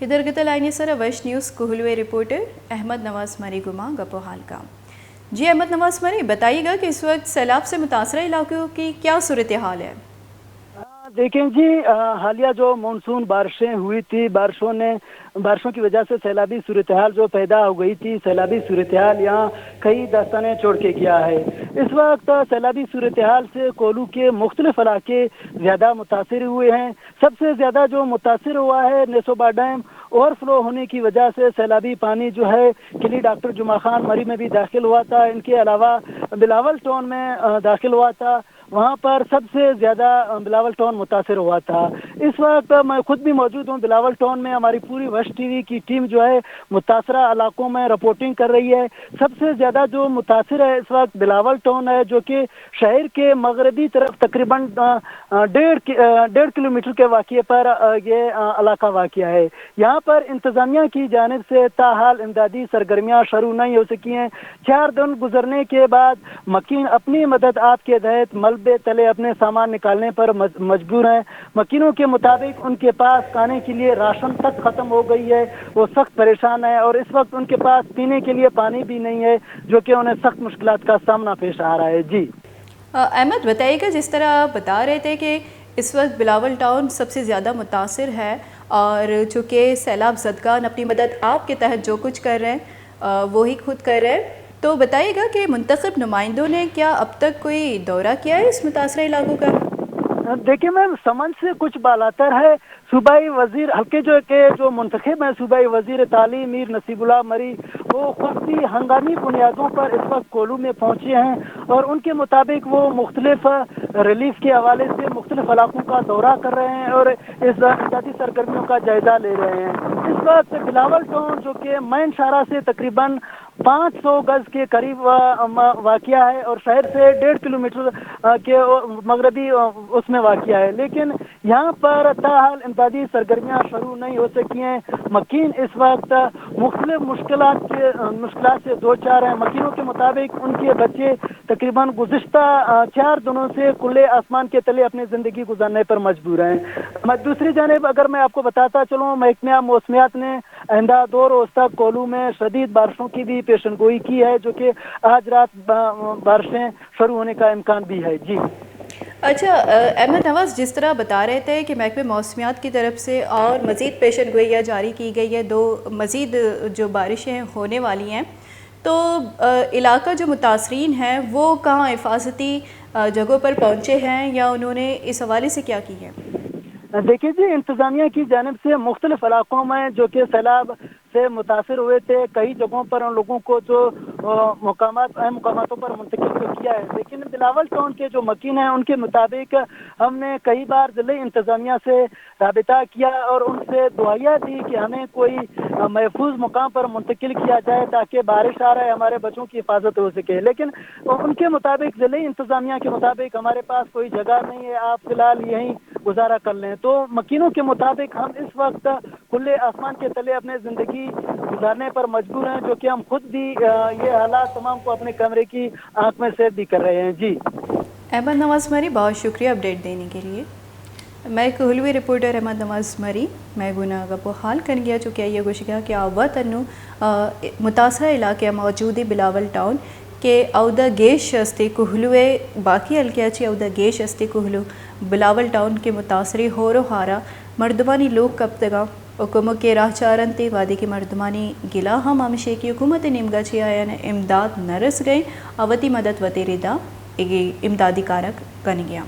इधर गतलाइने सर वश news कोहलवे reporter Ahmad Nawaz मरी गुमा गपो हाल का। जी अहमद नवाज मरी, बताइएगा कि इस वक्त सैलाब से मुतासरा इलाकों की क्या सूरत हाल है? देखें जी, हालिया जो मानसून बारिशें हुई थी, बारिशों की वजह से सैलाबी सूरत हाल जो पैदा हो गई थी, सैलाबी सूरत हाल यहाँ कई दास्तानें छोड़ के गया है। इस वक्त सैलाबी सूरत हाल से कोलू के मुख्तलिफ इलाके ज़्यादा मुतासर हुए हैं। सबसे ज़्यादा जो मुतासर हुआ है नेसोबा डैम ओवरफ्लो होने की वजह से सैलाबी पानी जो है किली डॉक्टर जुमा खान मरी में भी दाखिल हुआ था। इनके अलावा बिलावल टाउन में दाखिल हुआ था, वहाँ पर सबसे ज़्यादा बिलावल टाउन मुतासर हुआ था। इस वक्त मैं खुद भी मौजूद हूँ बिलावल टाउन में। हमारी पूरी वश टीवी की टीम जो है मुतासरा इलाकों में रिपोर्टिंग कर रही है। सबसे ज़्यादा जो मुतासर है इस वक्त बिलावल टाउन है, जो कि शहर के मगरबी तरफ तकरीबन 1.5 किलोमीटर के वाक़े पर ये इलाका वाक़या है। यहाँ पर इंतज़ामिया की जानिब से ताहाल इमदादी सरगर्मियाँ शुरू नहीं हो सकी हैं। 4 दिन गुजरने के बाद मकीन अपनी मदद आपके तहत मलबे तले अपने सामान निकालने पर मजबूर हैं। मकीनों के मुताबिक उनके पास खाने के लिए राशन तक खत्म हो गई है, वो सख्त परेशान है और इस वक्त उनके पास पीने के लिए पानी भी नहीं है, जो कि उन्हें सख्त मुश्किलात का सामना पेश आ रहा है। जी अहमद, बताइएगा, जिस तरह आप बता रहे थे कि इस वक्त बिलावल टाउन सबसे ज़्यादा मुतासर है और चूँकि सैलाब ज़दगान अपनी मदद आपके तहत जो कुछ कर रहे हैं वो ही खुद कर रहे हैं, तो बताइएगा कि मुंतखब नुमाइंदों ने क्या अब तक कोई दौरा किया है इस मुतासरा इलाकों का? देखिए मैम, समझ से कुछ बालातर है। सूबाई वजीर हल्के जो मुंतखब है सूबाई वजीर तालीम मीर नसीबुल्लाह मरी, वो खुद भी हंगामी बुनियादों पर इस वक्त कोलू में पहुंचे हैं और उनके मुताबिक वो मुख्तलिफ रिलीफ के हवाले से मुख्तलिफ इलाकों का दौरा कर रहे हैं और इस इमदादी सरगर्मियों का जायजा ले रहे हैं। इस वक्त बिलावल टाउन जो कि मैन शारा से तकरीबन 500 गज के करीब वाक़या है और शहर से 1.5 किलोमीटर के मगरबी उसमें वाक़या है, लेकिन यहाँ पर ताहाल इमदादी सरगर्मियाँ शुरू नहीं हो सकी हैं। मकीन इस वक्त मुख्तलिफ मुश्किलात से दो चार हैं। मकीनों के मुताबिक उनके बच्चे तकरीबन गुज़िश्ता 4 दिनों से खुले आसमान के तले अपनी ज़िंदगी गुजारने पर मजबूर हैं। दूसरी जानिब अगर मैं आपको बताता चलूँ, महकमा मौसमियात ने आइंदा 2 रोज़ तक कोलू में शदीद बारिशों की भी पेशन गोई की है, जो कि आज रात बारिशें शुरू होने का इम्कान भी है। जी अच्छा अहमद नवाज, जिस तरह बता रहे थे कि महकमे मौसमियात की तरफ से और मज़ीद पेशन गोइयाँ जारी की गई है, 2 मज़ीद जो बारिशें होने वाली हैं, तो इलाका जो मुतासरीन हैं वो कहाँ हिफाजती जगहों पर पहुँचे हैं या उन्होंने इस हवाले से क्या की है? देखिए जी, इंतज़ामिया की जानिब से मुख्तलिफ इलाकों में जो कि सैलाब से मुतासर हुए थे, कई जगहों पर उन लोगों को जो अहम मुकामातों पर मुंतकिल तो किया है, लेकिन बिलावल टाउन के जो मकीन हैं उनके मुताबिक हमने कई बार ज़िले इंतज़ामिया से राबिता किया और उनसे दुआया दी कि हमें कोई महफूज मुकाम पर मुंतकिल किया जाए ताकि बारिश आ रहा है हमारे बच्चों की हिफाजत हो सके, लेकिन उनके मुताबिक ज़िले इंतज़ामिया के मुताबिक हमारे पास कोई जगह नहीं है, आप फ़िलहाल यहीं गुजारा कर लें। तो मकीनों के मुताबिक हम इस वक्त खुले आसमान के तले अपने ज़िंदगी गुजारने पर मजबूर हैं, जो कि हम खुद भी ये हालात तमाम को अपने कमरे की आंख में सेद भी कर रहे हैं। जी अहमद नवाज मरी, बहुत शुक्रिया अपडेट देने के लिए। मैं कोहलवी रिपोर्टर अहमद नवाज मरी मैं गुना गपो हाल कर गया चुके ये गुशिका कि आवा तनु मुतासरा इलाके मौजूद बिलावल टाउन के औदा गेश अस्ते कोहलुए बाकी हल्के औदा गेश अस्ते कोहलू बिलावल टाउन के मुतासरी होरो हारा मर्दमानी लोग कब तक हुकूमत के राह चारन ते वादे की मर्दमानी गिला हम आमशे की हुकूमत निमगा छी आया ने इमदाद नरस गए अवती मदद वतेरेदा इमदादी कारक कन गया।